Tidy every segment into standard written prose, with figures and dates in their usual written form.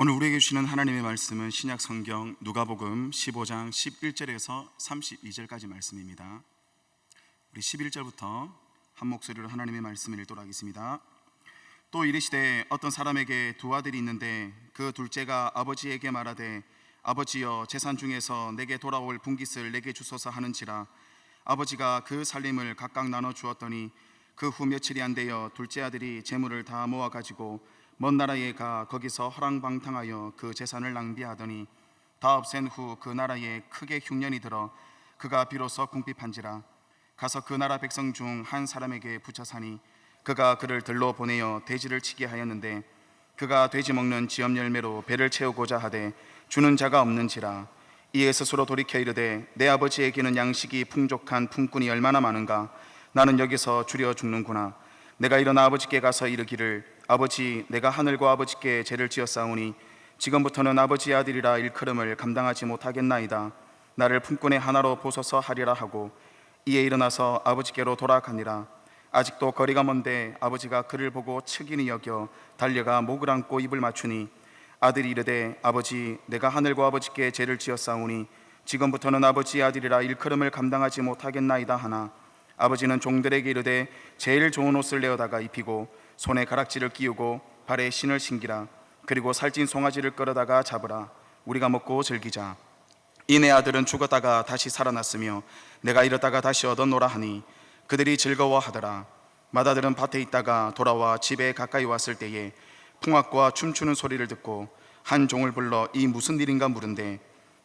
오늘 우리에게 주시는 하나님의 말씀은 신약 성경 누가복음 15장 11절에서 32절까지 말씀입니다. 우리 11절부터 한 목소리로 하나님의 말씀을 읽도록 하겠습니다. 또 이르시되 어떤 사람에게 두 아들이 있는데 그 둘째가 아버지에게 말하되 아버지여 재산 중에서 내게 돌아올 분깃을 내게 주소서 하는지라. 아버지가 그 살림을 각각 나눠 주었더니 그 후 며칠이 안 되어 둘째 아들이 재물을 다 모아 가지고 먼 나라에 가 거기서 허랑방탕하여 그 재산을 낭비하더니 다 없앤 후 그 나라에 크게 흉년이 들어 그가 비로소 궁핍한지라. 가서 그 나라 백성 중 한 사람에게 붙여 사니 그가 그를 들로 보내어 돼지를 치게 하였는데 그가 돼지 먹는 지엄 열매로 배를 채우고자 하되 주는 자가 없는지라. 이에 스스로 돌이켜 이르되 내 아버지에게는 양식이 풍족한 품꾼이 얼마나 많은가. 나는 여기서 줄여 죽는구나. 내가 일어나 아버지께 가서 이르기를 아버지, 내가 하늘과 아버지께 죄를 지었사오니 지금부터는 아버지의 아들이라 일컬음을 감당하지 못하겠나이다. 나를 품꾼의 하나로 보소서 하리라 하고 이에 일어나서 아버지께로 돌아가니라. 아직도 거리가 먼데 아버지가 그를 보고 측은히 여겨 달려가 목을 안고 입을 맞추니 아들이 이르되 아버지, 내가 하늘과 아버지께 죄를 지었사오니 지금부터는 아버지의 아들이라 일컬음을 감당하지 못하겠나이다 하나 아버지는 종들에게 이르되 제일 좋은 옷을 내어다가 입히고 손에 가락지를 끼우고 발에 신을 신기라. 그리고 살찐 송아지를 끌어다가 잡으라. 우리가 먹고 즐기자. 이내 아들은 죽었다가 다시 살아났으며 내가 이렇다가 다시 얻어노라 하니 그들이 즐거워하더라. 맏아들은 밭에 있다가 돌아와 집에 가까이 왔을 때에 풍악과 춤추는 소리를 듣고 한 종을 불러 이 무슨 일인가 물은데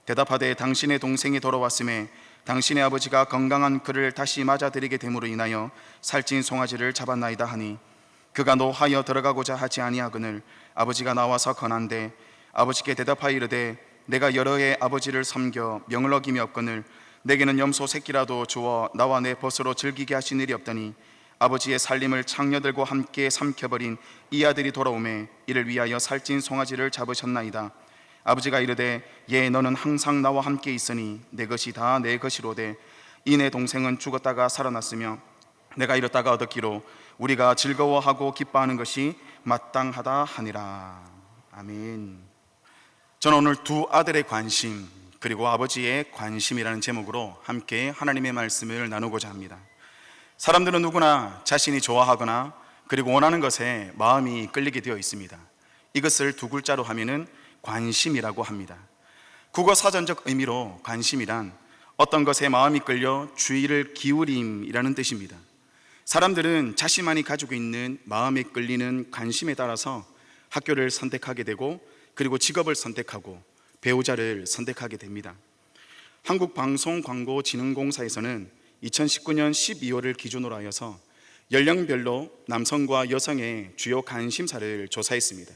대답하되 당신의 동생이 돌아왔음에 당신의 아버지가 건강한 그를 다시 맞아들이게 됨으로 인하여 살찐 송아지를 잡았나이다 하니 그가 노하여 들어가고자 하지 아니하거늘 아버지가 나와서 건한데 아버지께 대답하여 이르되 내가 여러 해 아버지를 섬겨 명을 어김이 없거늘 내게는 염소 새끼라도 주어 나와 내 벗으로 즐기게 하신 일이 없더니 아버지의 살림을 창녀들과 함께 삼켜버린 이 아들이 돌아오매 이를 위하여 살찐 송아지를 잡으셨나이다. 아버지가 이르되 예, 너는 항상 나와 함께 있으니 내 것이 다 내 것이로되 이 내 동생은 죽었다가 살아났으며 내가 이렇다가 얻었기로 우리가 즐거워하고 기뻐하는 것이 마땅하다 하니라. 아멘. 저는 오늘 두 아들의 관심 그리고 아버지의 관심이라는 제목으로 함께 하나님의 말씀을 나누고자 합니다. 사람들은 누구나 자신이 좋아하거나 그리고 원하는 것에 마음이 끌리게 되어 있습니다. 이것을 두 글자로 하면은 관심이라고 합니다. 국어 사전적 의미로 관심이란 어떤 것에 마음이 끌려 주의를 기울임이라는 뜻입니다. 사람들은 자신만이 가지고 있는 마음에 끌리는 관심에 따라서 학교를 선택하게 되고 그리고 직업을 선택하고 배우자를 선택하게 됩니다. 한국방송광고진흥공사에서는 2019년 12월을 기준으로 하여서 연령별로 남성과 여성의 주요 관심사를 조사했습니다.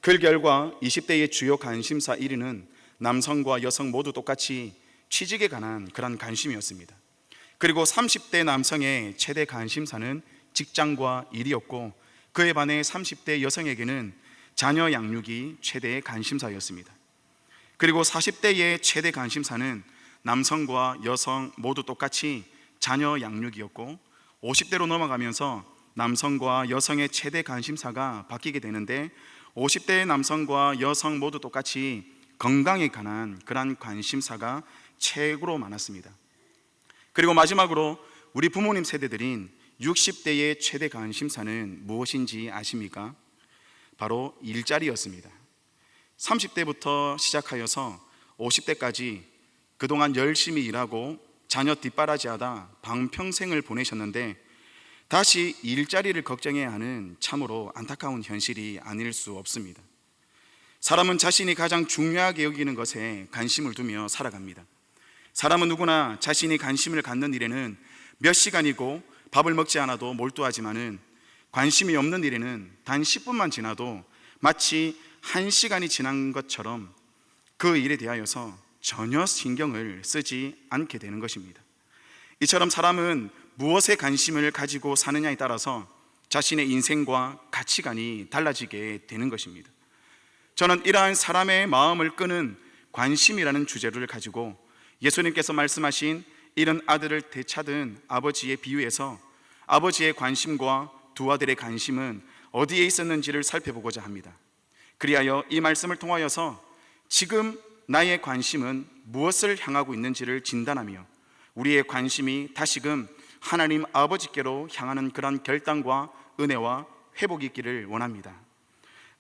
그 결과 20대의 주요 관심사 1위는 남성과 여성 모두 똑같이 취직에 관한 그런 관심이었습니다. 그리고 30대 남성의 최대 관심사는 직장과 일이었고 그에 반해 30대 여성에게는 자녀 양육이 최대의 관심사였습니다. 그리고 40대의 최대 관심사는 남성과 여성 모두 똑같이 자녀 양육이었고 50대로 넘어가면서 남성과 여성의 최대 관심사가 바뀌게 되는데 50대의 남성과 여성 모두 똑같이 건강에 관한 그런 관심사가 최고로 많았습니다. 그리고 마지막으로 우리 부모님 세대들인 60대의 최대 관심사는 무엇인지 아십니까? 바로 일자리였습니다. 30대부터 시작하여서 50대까지 그동안 열심히 일하고 자녀 뒷바라지하다 방평생을 보내셨는데 다시 일자리를 걱정해야 하는 참으로 안타까운 현실이 아닐 수 없습니다. 사람은 자신이 가장 중요하게 여기는 것에 관심을 두며 살아갑니다. 사람은 누구나 자신이 관심을 갖는 일에는 몇 시간이고 밥을 먹지 않아도 몰두하지만은 관심이 없는 일에는 단 10분만 지나도 마치 1시간이 지난 것처럼 그 일에 대하여서 전혀 신경을 쓰지 않게 되는 것입니다. 이처럼 사람은 무엇에 관심을 가지고 사느냐에 따라서 자신의 인생과 가치관이 달라지게 되는 것입니다. 저는 이러한 사람의 마음을 끄는 관심이라는 주제를 가지고 예수님께서 말씀하신 이런 아들을 되찾은 아버지의 비유에서 아버지의 관심과 두 아들의 관심은 어디에 있었는지를 살펴보고자 합니다. 그리하여 이 말씀을 통하여서 지금 나의 관심은 무엇을 향하고 있는지를 진단하며 우리의 관심이 다시금 하나님 아버지께로 향하는 그런 결단과 은혜와 회복이 있기를 원합니다.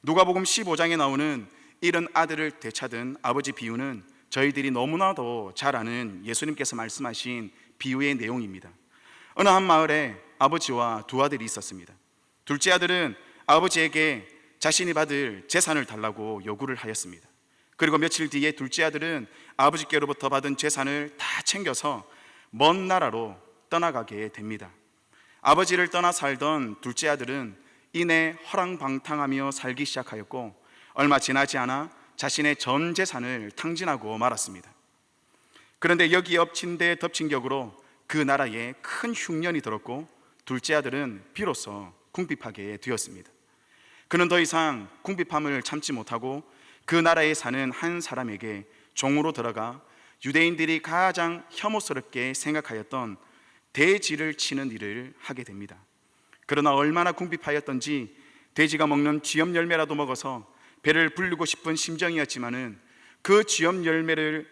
누가복음 15장에 나오는 이른 아들을 되찾은 아버지 비유는 저희들이 너무나도 잘 아는 예수님께서 말씀하신 비유의 내용입니다. 어느 한 마을에 아버지와 두 아들이 있었습니다. 둘째 아들은 아버지에게 자신이 받을 재산을 달라고 요구를 하였습니다. 그리고 며칠 뒤에 둘째 아들은 아버지께로부터 받은 재산을 다 챙겨서 먼 나라로 떠나가게 됩니다. 아버지를 떠나 살던 둘째 아들은 이내 허랑방탕하며 살기 시작하였고 얼마 지나지 않아 자신의 전 재산을 탕진하고 말았습니다. 그런데 여기에 엎친 데 덮친 격으로 그 나라에 큰 흉년이 들었고 둘째 아들은 비로소 궁핍하게 되었습니다. 그는 더 이상 궁핍함을 참지 못하고 그 나라에 사는 한 사람에게 종으로 들어가 유대인들이 가장 혐오스럽게 생각하였던 돼지를 치는 일을 하게 됩니다. 그러나 얼마나 궁핍하였던지 돼지가 먹는 쥐염 열매라도 먹어서 배를 불리고 싶은 심정이었지만은 그 쥐염 열매를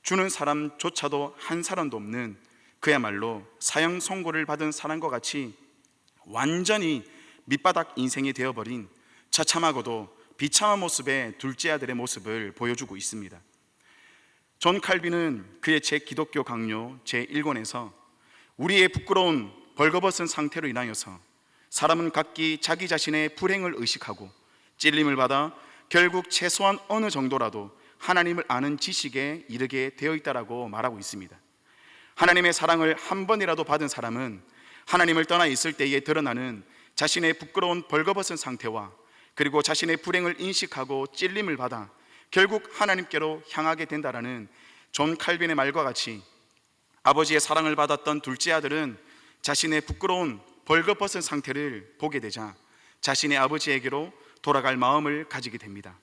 주는 사람조차도 한 사람도 없는 그야말로 사형 선고를 받은 사람과 같이 완전히 밑바닥 인생이 되어버린 처참하고도 비참한 모습의 둘째 아들의 모습을 보여주고 있습니다. 존 칼빈은 그의 제 기독교 강요 제1권에서 우리의 부끄러운 벌거벗은 상태로 인하여서 사람은 각기 자기 자신의 불행을 의식하고 찔림을 받아 결국 최소한 어느 정도라도 하나님을 아는 지식에 이르게 되어 있다라고 말하고 있습니다. 하나님의 사랑을 한 번이라도 받은 사람은 하나님을 떠나 있을 때에 드러나는 자신의 부끄러운 벌거벗은 상태와 그리고 자신의 불행을 인식하고 찔림을 받아 결국 하나님께로 향하게 된다라는 존 칼빈의 말과 같이 아버지의 사랑을 받았던 둘째 아들은 자신의 부끄러운 벌거벗은 상태를 보게 되자 자신의 아버지에게로 돌아갈 마음을 가지게 됩니다.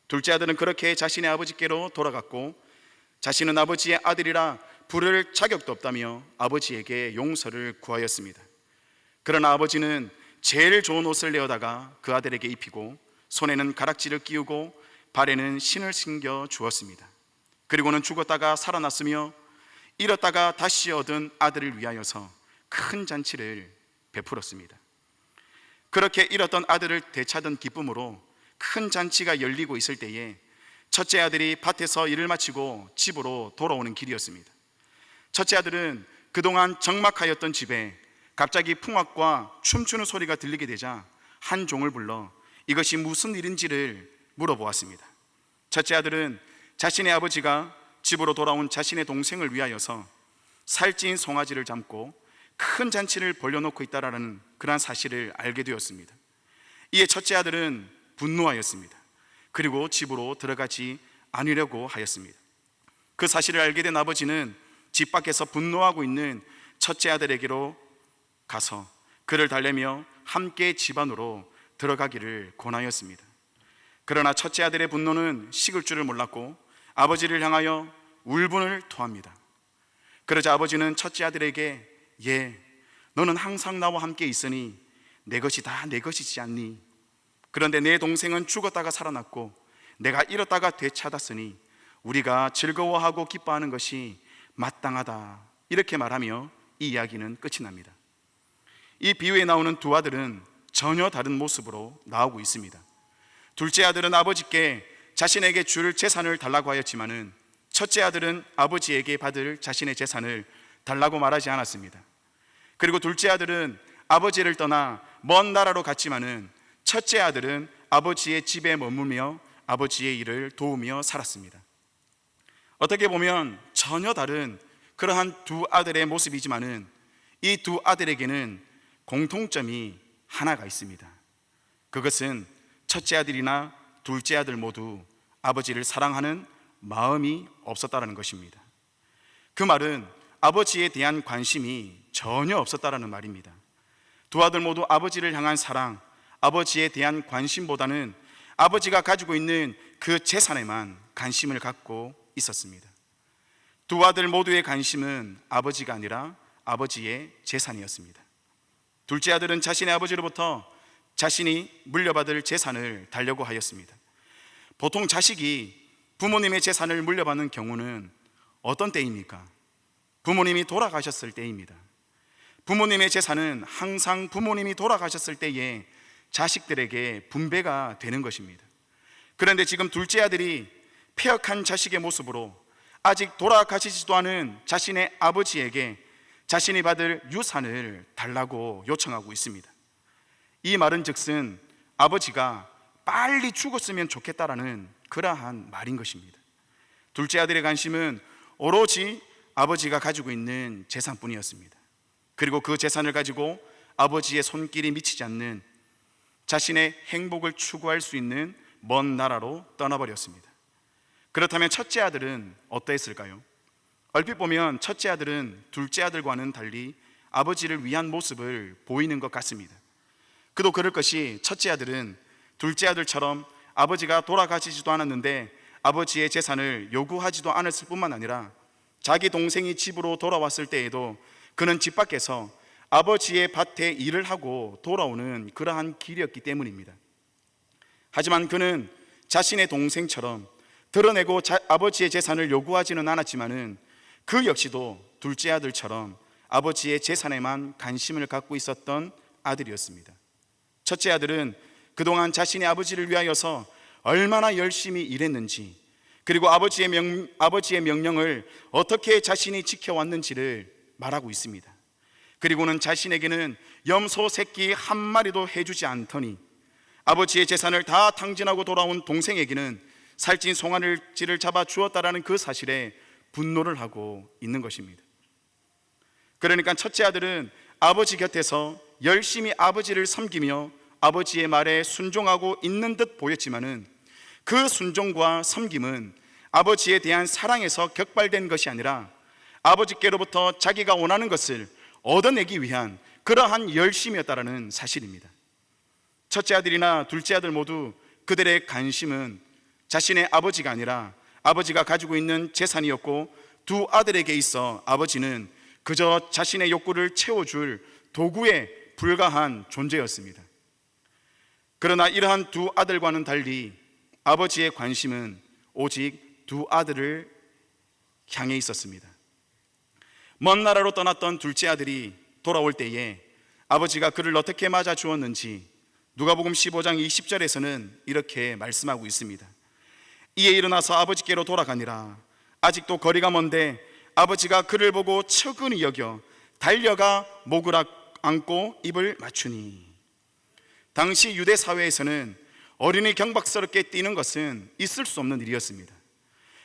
둘째 아들은 그렇게 자신의 아버지께로 돌아갔고 자신은 아버지의 아들이라 부를 자격도 없다며 아버지에게 용서를 구하였습니다. 그러나 아버지는 제일 좋은 옷을 내어다가 그 아들에게 입히고 손에는 가락지를 끼우고 발에는 신을 신겨 주었습니다. 그리고는 죽었다가 살아났으며 잃었다가 다시 얻은 아들을 위하여서 큰 잔치를 베풀었습니다. 그렇게 잃었던 아들을 되찾은 기쁨으로 큰 잔치가 열리고 있을 때에 첫째 아들이 밭에서 일을 마치고 집으로 돌아오는 길이었습니다. 첫째 아들은 그동안 적막하였던 집에 갑자기 풍악과 춤추는 소리가 들리게 되자 한 종을 불러 이것이 무슨 일인지를 물어보았습니다. 첫째 아들은 자신의 아버지가 집으로 돌아온 자신의 동생을 위하여서 살찐 송아지를 잡고 큰 잔치를 벌려놓고 있다라는 그러한 사실을 알게 되었습니다. 이에 첫째 아들은 분노하였습니다. 그리고 집으로 들어가지 않으려고 하였습니다. 그 사실을 알게 된 아버지는 집 밖에서 분노하고 있는 첫째 아들에게로 가서 그를 달래며 함께 집 안으로 들어가기를 권하였습니다. 그러나 첫째 아들의 분노는 식을 줄을 몰랐고 아버지를 향하여 울분을 토합니다. 그러자 아버지는 첫째 아들에게 너는 항상 나와 함께 있으니 내 것이 다 내 것이지 않니? 그런데 내 동생은 죽었다가 살아났고 내가 잃었다가 되찾았으니 우리가 즐거워하고 기뻐하는 것이 마땅하다, 이렇게 말하며 이 이야기는 끝이 납니다. 이 비유에 나오는 두 아들은 전혀 다른 모습으로 나오고 있습니다. 둘째 아들은 아버지께 자신에게 줄 재산을 달라고 하였지만은 첫째 아들은 아버지에게 받을 자신의 재산을 달라고 말하지 않았습니다. 그리고 둘째 아들은 아버지를 떠나 먼 나라로 갔지만은 첫째 아들은 아버지의 집에 머물며 아버지의 일을 도우며 살았습니다. 어떻게 보면 전혀 다른 그러한 두 아들의 모습이지만은 이 두 아들에게는 공통점이 하나가 있습니다. 그것은 첫째 아들이나 둘째 아들 모두 아버지를 사랑하는 마음이 없었다라는 것입니다. 그 말은 아버지에 대한 관심이 전혀 없었다라는 말입니다. 두 아들 모두 아버지를 향한 사랑, 아버지에 대한 관심보다는 아버지가 가지고 있는 그 재산에만 관심을 갖고 있었습니다. 두 아들 모두의 관심은 아버지가 아니라 아버지의 재산이었습니다. 둘째 아들은 자신의 아버지로부터 자신이 물려받을 재산을 달려고 하였습니다. 보통 자식이 부모님의 재산을 물려받는 경우는 어떤 때입니까? 부모님이 돌아가셨을 때입니다. 부모님의 재산은 항상 부모님이 돌아가셨을 때에 자식들에게 분배가 되는 것입니다. 그런데 지금 둘째 아들이 폐역한 자식의 모습으로 아직 돌아가시지도 않은 자신의 아버지에게 자신이 받을 유산을 달라고 요청하고 있습니다. 이 말은 즉슨 아버지가 빨리 죽었으면 좋겠다라는 그러한 말인 것입니다. 둘째 아들의 관심은 오로지 아버지가 가지고 있는 재산뿐이었습니다. 그리고 그 재산을 가지고 아버지의 손길이 미치지 않는 자신의 행복을 추구할 수 있는 먼 나라로 떠나버렸습니다. 그렇다면 첫째 아들은 어떠했을까요? 얼핏 보면 첫째 아들은 둘째 아들과는 달리 아버지를 위한 모습을 보이는 것 같습니다. 그도 그럴 것이 첫째 아들은 둘째 아들처럼 아버지가 돌아가시지도 않았는데 아버지의 재산을 요구하지도 않았을 뿐만 아니라 자기 동생이 집으로 돌아왔을 때에도 그는 집 밖에서 아버지의 밭에 일을 하고 돌아오는 그러한 길이었기 때문입니다. 하지만 그는 자신의 동생처럼 드러내고 아버지의 재산을 요구하지는 않았지만은 그 역시도 둘째 아들처럼 아버지의 재산에만 관심을 갖고 있었던 아들이었습니다. 첫째 아들은 그동안 자신의 아버지를 위하여서 얼마나 열심히 일했는지, 그리고 아버지의 명령을 어떻게 자신이 지켜왔는지를 말하고 있습니다. 그리고는 자신에게는 염소 새끼 한 마리도 해주지 않더니 아버지의 재산을 다 탕진하고 돌아온 동생에게는 살찐 송아지를 잡아 주었다라는 그 사실에 분노를 하고 있는 것입니다. 그러니까 첫째 아들은 아버지 곁에서 열심히 아버지를 섬기며 아버지의 말에 순종하고 있는 듯 보였지만은 그 순종과 섬김은 아버지에 대한 사랑에서 격발된 것이 아니라 아버지께로부터 자기가 원하는 것을 얻어내기 위한 그러한 열심이었다라는 사실입니다. 첫째 아들이나 둘째 아들 모두 그들의 관심은 자신의 아버지가 아니라 아버지가 가지고 있는 재산이었고, 두 아들에게 있어 아버지는 그저 자신의 욕구를 채워줄 도구에 불과한 존재였습니다. 그러나 이러한 두 아들과는 달리 아버지의 관심은 오직 두 아들을 향해 있었습니다. 먼 나라로 떠났던 둘째 아들이 돌아올 때에 아버지가 그를 어떻게 맞아 주었는지 누가복음 15장 20절에서는 이렇게 말씀하고 있습니다. 이에 일어나서 아버지께로 돌아가니라. 아직도 거리가 먼데 아버지가 그를 보고 측은히 여겨 달려가 목을 안고 입을 맞추니. 당시 유대 사회에서는 어린이 경박스럽게 뛰는 것은 있을 수 없는 일이었습니다.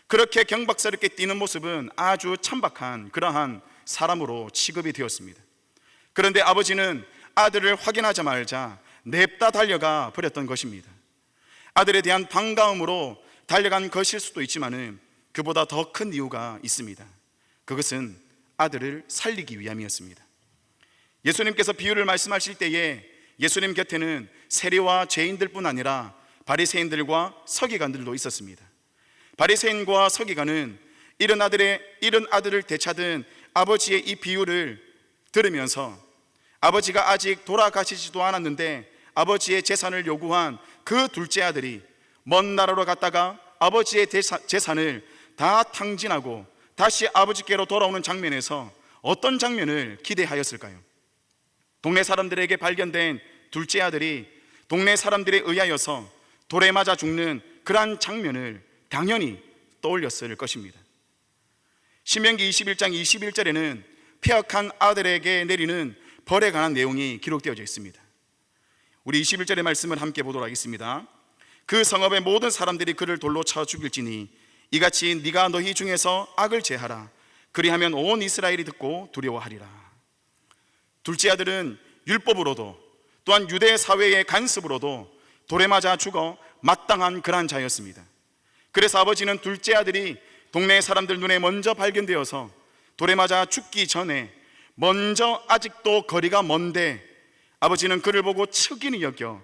그렇게 경박스럽게 뛰는 모습은 아주 천박한 그러한 사람으로 취급이 되었습니다. 그런데 아버지는 아들을 확인하자마자 냅다 달려가 버렸던 것입니다. 아들에 대한 반가움으로 달려간 것일 수도 있지만은 그보다 더 큰 이유가 있습니다. 그것은 아들을 살리기 위함이었습니다. 예수님께서 비유를 말씀하실 때에 예수님 곁에는 세리와 죄인들뿐 아니라 바리새인들과 서기관들도 있었습니다. 바리새인과 서기관은 이른 아들을 되찾은 아버지의 이 비유를 들으면서 아버지가 아직 돌아가시지도 않았는데 아버지의 재산을 요구한 그 둘째 아들이 먼 나라로 갔다가 아버지의 재산을 다 탕진하고 다시 아버지께로 돌아오는 장면에서 어떤 장면을 기대하였을까요? 동네 사람들에게 발견된 둘째 아들이 동네 사람들에 의하여서 돌에 맞아 죽는 그러한 장면을 당연히 떠올렸을 것입니다. 신명기 21장 21절에는 폐역한 아들에게 내리는 벌에 관한 내용이 기록되어져 있습니다. 우리 21절의 말씀을 함께 보도록 하겠습니다. 그 성읍의 모든 사람들이 그를 돌로 쳐 죽일지니 이같이 네가 너희 중에서 악을 제하라. 그리하면 온 이스라엘이 듣고 두려워하리라. 둘째 아들은 율법으로도 또한 유대 사회의 간섭으로도 돌에 맞아 죽어 마땅한 그러한 자였습니다. 그래서 아버지는 둘째 아들이 동네 사람들 눈에 먼저 발견되어서 돌에 맞아 죽기 전에 먼저 아직도 거리가 먼데 아버지는 그를 보고 측은히 여겨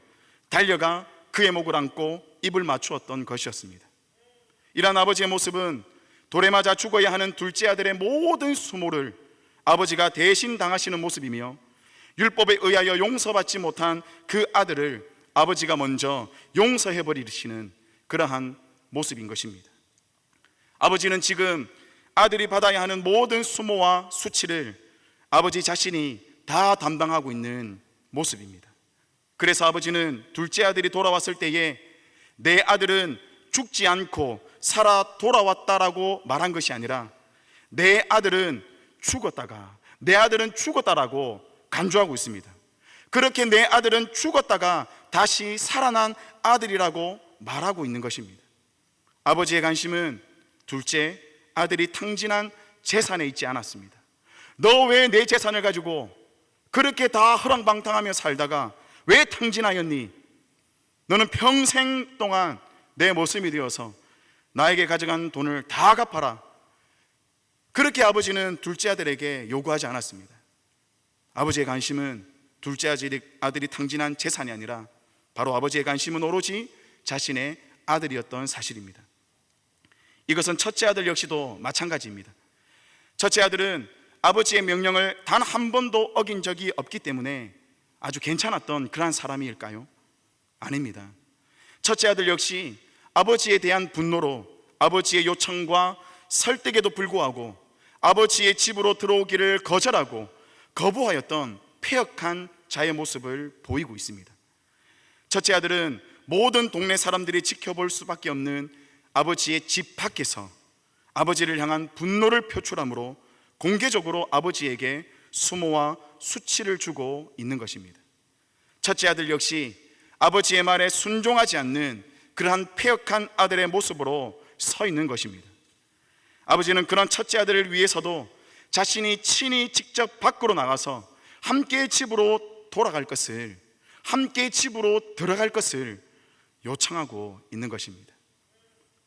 달려가 그의 목을 안고 입을 맞추었던 것이었습니다. 이러한 아버지의 모습은 돌에 맞아 죽어야 하는 둘째 아들의 모든 수모를 아버지가 대신 당하시는 모습이며, 율법에 의하여 용서받지 못한 그 아들을 아버지가 먼저 용서해버리시는 그러한 모습인 것입니다. 아버지는 지금 아들이 받아야 하는 모든 수모와 수치를 아버지 자신이 다 담당하고 있는 모습입니다. 그래서 아버지는 둘째 아들이 돌아왔을 때에 내 아들은 죽지 않고 살아 돌아왔다라고 말한 것이 아니라 내 아들은 죽었다라고 간주하고 있습니다. 그렇게 내 아들은 죽었다가 다시 살아난 아들이라고 말하고 있는 것입니다. 아버지의 관심은 둘째 아들이 탕진한 재산에 있지 않았습니다. 너 왜 내 재산을 가지고 그렇게 다 허랑방탕하며 살다가 왜 탕진하였니? 너는 평생 동안 내 모습이 되어서 나에게 가져간 돈을 다 갚아라. 그렇게 아버지는 둘째 아들에게 요구하지 않았습니다. 아버지의 관심은 둘째 아들이 탕진한 재산이 아니라 바로 아버지의 관심은 오로지 자신의 아들이었던 사실입니다. 이것은 첫째 아들 역시도 마찬가지입니다. 첫째 아들은 아버지의 명령을 단 한 번도 어긴 적이 없기 때문에 아주 괜찮았던 그러한 사람일까요? 아닙니다. 첫째 아들 역시 아버지에 대한 분노로 아버지의 요청과 설득에도 불구하고 아버지의 집으로 들어오기를 거부하였던 패역한 자의 모습을 보이고 있습니다. 첫째 아들은 모든 동네 사람들이 지켜볼 수밖에 없는 아버지의 집 밖에서 아버지를 향한 분노를 표출함으로 공개적으로 아버지에게 수모와 수치를 주고 있는 것입니다. 첫째 아들 역시 아버지의 말에 순종하지 않는 그러한 패역한 아들의 모습으로 서 있는 것입니다. 아버지는 그런 첫째 아들을 위해서도 자신이 친히 직접 밖으로 나가서 함께 집으로 돌아갈 것을, 함께 집으로 들어갈 것을 요청하고 있는 것입니다.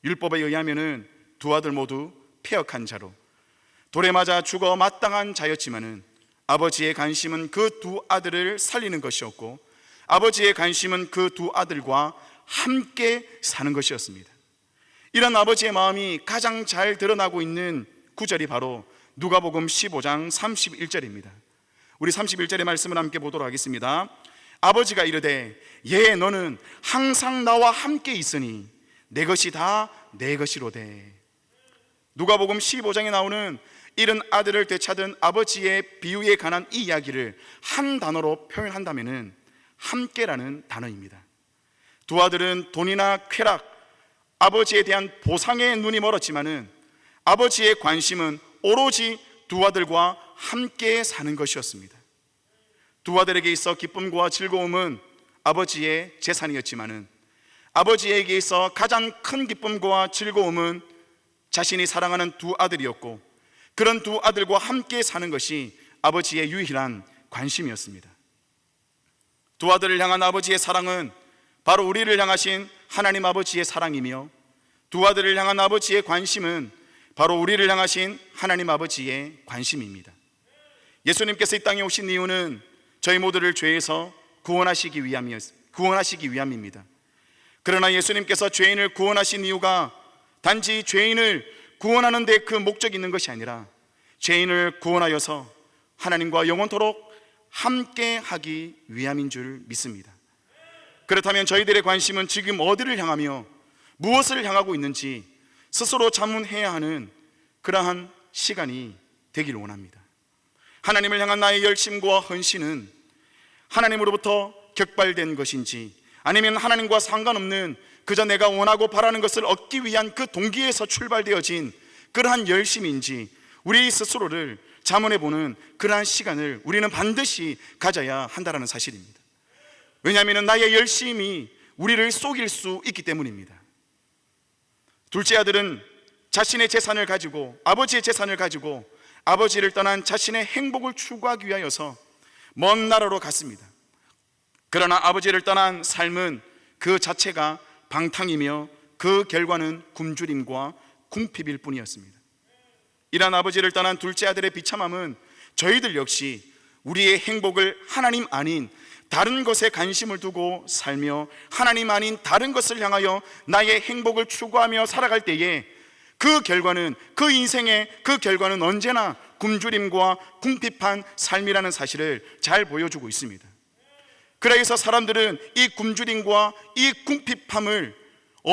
율법에 의하면은 두 아들 모두 패역한 자로 돌에 맞아 죽어 마땅한 자였지만은 아버지의 관심은 그 두 아들을 살리는 것이었고 아버지의 관심은 그 두 아들과 함께 사는 것이었습니다. 이런 아버지의 마음이 가장 잘 드러나고 있는 구절이 바로 누가복음 15장 31절입니다. 우리 31절의 말씀을 함께 보도록 하겠습니다. 아버지가 이르되 너는 항상 나와 함께 있으니 내 것이 다 내 것이로되. 누가복음 15장에 나오는 이른 아들을 되찾은 아버지의 비유에 관한 이 이야기를 한 단어로 표현한다면은 함께라는 단어입니다. 두 아들은 돈이나 쾌락, 아버지에 대한 보상에 눈이 멀었지만은 아버지의 관심은 오로지 두 아들과 함께 사는 것이었습니다. 두 아들에게 있어 기쁨과 즐거움은 아버지의 재산이었지만은 아버지에게 있어 가장 큰 기쁨과 즐거움은 자신이 사랑하는 두 아들이었고 그런 두 아들과 함께 사는 것이 아버지의 유일한 관심이었습니다. 두 아들을 향한 아버지의 사랑은 바로 우리를 향하신 하나님 아버지의 사랑이며 두 아들을 향한 아버지의 관심은 바로 우리를 향하신 하나님 아버지의 관심입니다. 예수님께서 이 땅에 오신 이유는 저희 모두를 죄에서 구원하시기 위함입니다. 그러나 예수님께서 죄인을 구원하신 이유가 단지 죄인을 구원하는 데 그 목적이 있는 것이 아니라 죄인을 구원하여서 하나님과 영원토록 함께 하기 위함인 줄 믿습니다. 그렇다면 저희들의 관심은 지금 어디를 향하며 무엇을 향하고 있는지 스스로 자문해야 하는 그러한 시간이 되기를 원합니다. 하나님을 향한 나의 열심과 헌신은 하나님으로부터 격발된 것인지 아니면 하나님과 상관없는 그저 내가 원하고 바라는 것을 얻기 위한 그 동기에서 출발되어진 그러한 열심인지 우리 스스로를 자문해보는 그러한 시간을 우리는 반드시 가져야 한다는 사실입니다. 왜냐하면 나의 열심이 우리를 속일 수 있기 때문입니다. 둘째 아들은 자신의 재산을 가지고 아버지의 재산을 가지고 아버지를 떠난 자신의 행복을 추구하기 위하여서 먼 나라로 갔습니다. 그러나 아버지를 떠난 삶은 그 자체가 방탕이며 그 결과는 굶주림과 궁핍일 뿐이었습니다. 이러한 아버지를 떠난 둘째 아들의 비참함은 저희들 역시 우리의 행복을 하나님 아닌 다른 것에 관심을 두고 살며 하나님 아닌 다른 것을 향하여 나의 행복을 추구하며 살아갈 때에 그 결과는, 그 인생의 그 결과는 언제나 굶주림과 궁핍한 삶이라는 사실을 잘 보여주고 있습니다. 그래서 사람들은 이 굶주림과 이 궁핍함을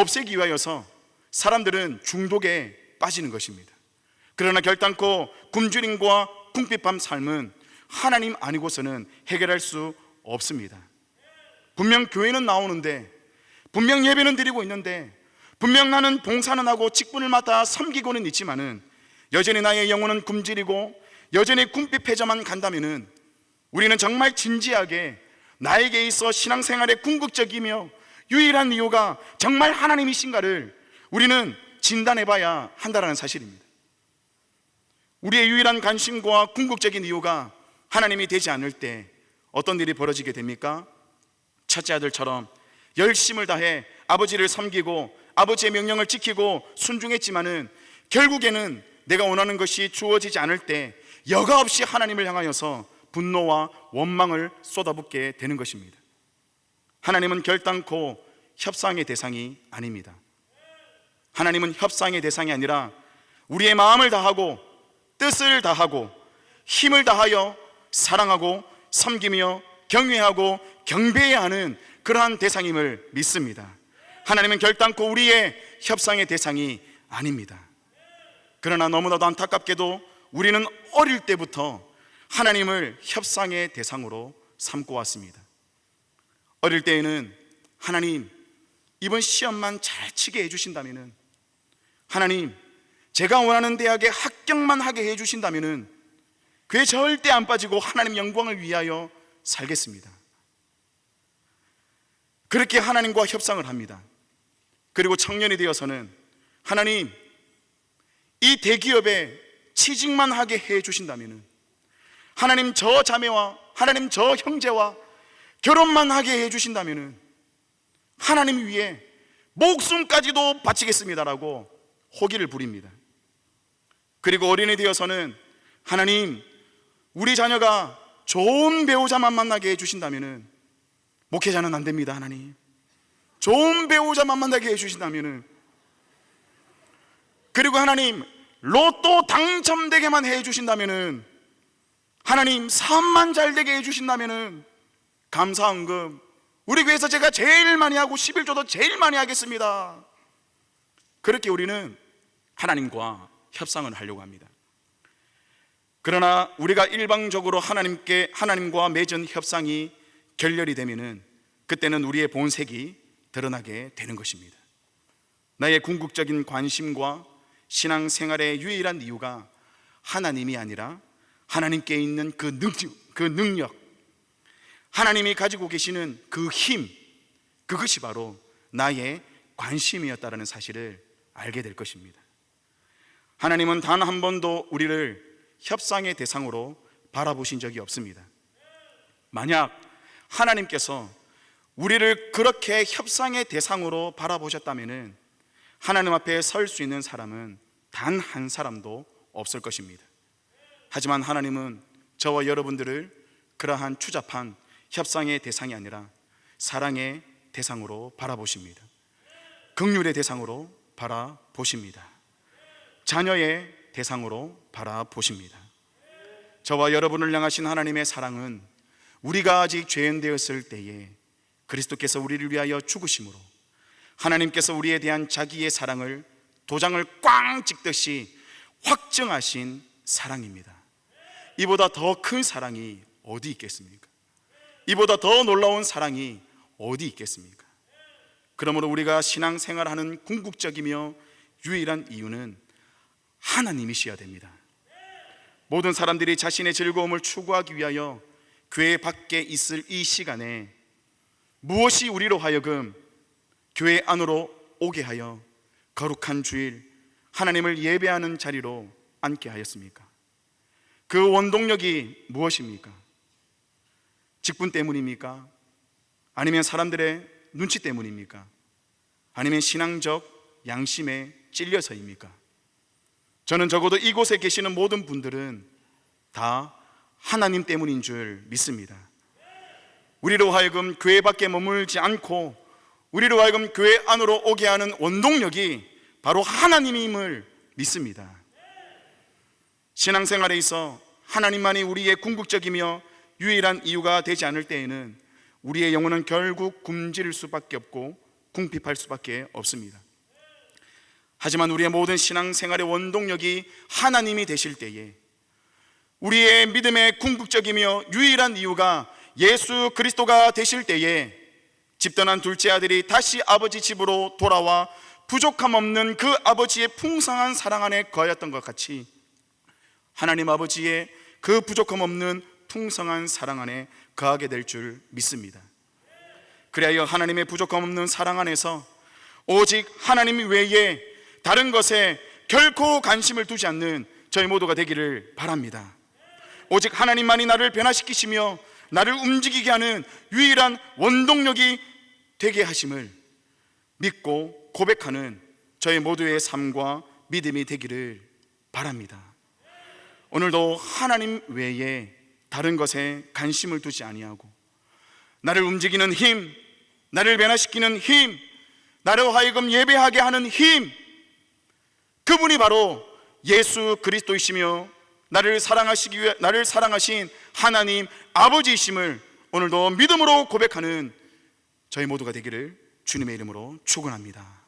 없애기 위하여서 사람들은 중독에 빠지는 것입니다. 그러나 결단코 굶주림과 궁핍한 삶은 하나님 아니고서는 해결할 수 없습니다. 분명 교회는 나오는데, 분명 예배는 드리고 있는데, 분명 나는 봉사는 하고 직분을 맡아 섬기고는 있지만은 여전히 나의 영혼은 굶주리고 여전히 궁핍해져만 간다면은 우리는 정말 진지하게 나에게 있어 신앙생활의 궁극적이며 유일한 이유가 정말 하나님이신가를 우리는 진단해봐야 한다는 사실입니다. 우리의 유일한 관심과 궁극적인 이유가 하나님이 되지 않을 때 어떤 일이 벌어지게 됩니까? 첫째 아들처럼 열심을 다해 아버지를 섬기고 아버지의 명령을 지키고 순종했지만은 결국에는 내가 원하는 것이 주어지지 않을 때 여과 없이 하나님을 향하여서 분노와 원망을 쏟아붓게 되는 것입니다. 하나님은 결단코 협상의 대상이 아닙니다. 하나님은 협상의 대상이 아니라 우리의 마음을 다하고 뜻을 다하고 힘을 다하여 사랑하고 섬기며 경외하고 경배해야 하는 그러한 대상임을 믿습니다. 하나님은 결단코 우리의 협상의 대상이 아닙니다. 그러나 너무나도 안타깝게도 우리는 어릴 때부터 하나님을 협상의 대상으로 삼고 왔습니다. 어릴 때에는 하나님, 이번 시험만 잘 치게 해주신다면은, 하나님, 제가 원하는 대학에 합격만 하게 해주신다면은 그에 절대 안 빠지고 하나님 영광을 위하여 살겠습니다. 그렇게 하나님과 협상을 합니다. 그리고 청년이 되어서는 하나님, 이 대기업에 취직만 하게 해주신다면은, 하나님 저 자매와 하나님 저 형제와 결혼만 하게 해주신다면은 하나님 위에 목숨까지도 바치겠습니다라고 호기를 부립니다. 그리고 어린이 되어서는 하나님, 우리 자녀가 좋은 배우자만 만나게 해주신다면은 목회자는 안 됩니다. 하나님, 좋은 배우자만 만나게 해주신다면은, 그리고 하나님 로또 당첨되게만 해주신다면은, 하나님 사업만 잘 되게 해주신다면은 감사헌금 우리 교회에서 제가 제일 많이 하고 11조도 제일 많이 하겠습니다. 그렇게 우리는 하나님과 협상을 하려고 합니다. 그러나 우리가 일방적으로 하나님과 맺은 협상이 결렬이 되면은 그때는 우리의 본색이 드러나게 되는 것입니다. 나의 궁극적인 관심과 신앙생활의 유일한 이유가 하나님이 아니라 하나님께 있는 그 능력, 하나님이 가지고 계시는 그 힘, 그것이 바로 나의 관심이었다는 사실을 알게 될 것입니다. 하나님은 단 한 번도 우리를 협상의 대상으로 바라보신 적이 없습니다. 만약 하나님께서 우리를 그렇게 협상의 대상으로 바라보셨다면 하나님 앞에 설 수 있는 사람은 단 한 사람도 없을 것입니다. 하지만 하나님은 저와 여러분들을 그러한 추잡한 협상의 대상이 아니라 사랑의 대상으로 바라보십니다. 긍휼의 대상으로 바라보십니다. 자녀의 대상으로 바라보십니다. 저와 여러분을 향하신 하나님의 사랑은 우리가 아직 죄인 되었을 때에 그리스도께서 우리를 위하여 죽으심으로 하나님께서 우리에 대한 자기의 사랑을 도장을 꽝 찍듯이 확증하신 사랑입니다. 이보다 더 큰 사랑이 어디 있겠습니까? 이보다 더 놀라운 사랑이 어디 있겠습니까? 그러므로 우리가 신앙생활하는 궁극적이며 유일한 이유는 하나님이셔야 됩니다. 모든 사람들이 자신의 즐거움을 추구하기 위하여 교회 밖에 있을 이 시간에 무엇이 우리로 하여금 교회 안으로 오게 하여 거룩한 주일 하나님을 예배하는 자리로 앉게 하였습니까? 그 원동력이 무엇입니까? 직분 때문입니까? 아니면 사람들의 눈치 때문입니까? 아니면 신앙적 양심에 찔려서입니까? 저는 적어도 이곳에 계시는 모든 분들은 다 하나님 때문인 줄 믿습니다. 우리로 하여금 교회 밖에 머물지 않고 우리로 하여금 교회 안으로 오게 하는 원동력이 바로 하나님임을 믿습니다. 신앙생활에 있어 하나님만이 우리의 궁극적이며 유일한 이유가 되지 않을 때에는 우리의 영혼은 결국 굶주릴 수밖에 없고 궁핍할 수밖에 없습니다. 하지만 우리의 모든 신앙생활의 원동력이 하나님이 되실 때에, 우리의 믿음의 궁극적이며 유일한 이유가 예수 그리스도가 되실 때에, 집떠난 둘째 아들이 다시 아버지 집으로 돌아와 부족함 없는 그 아버지의 풍성한 사랑 안에 거하였던 것 같이, 하나님 아버지의 그 부족함 없는 풍성한 사랑 안에 거하게 될 줄 믿습니다. 그리하여 하나님의 부족함 없는 사랑 안에서 오직 하나님 외에 다른 것에 결코 관심을 두지 않는 저희 모두가 되기를 바랍니다. 오직 하나님만이 나를 변화시키시며 나를 움직이게 하는 유일한 원동력이 되게 하심을 믿고 고백하는 저희 모두의 삶과 믿음이 되기를 바랍니다. 오늘도 하나님 외에 다른 것에 관심을 두지 아니하고, 나를 움직이는 힘, 나를 변화시키는 힘, 나를 하여금 예배하게 하는 힘, 그분이 바로 예수 그리스도이시며 나를 사랑하신 하나님 아버지이심을 오늘도 믿음으로 고백하는 저희 모두가 되기를 주님의 이름으로 축원합니다.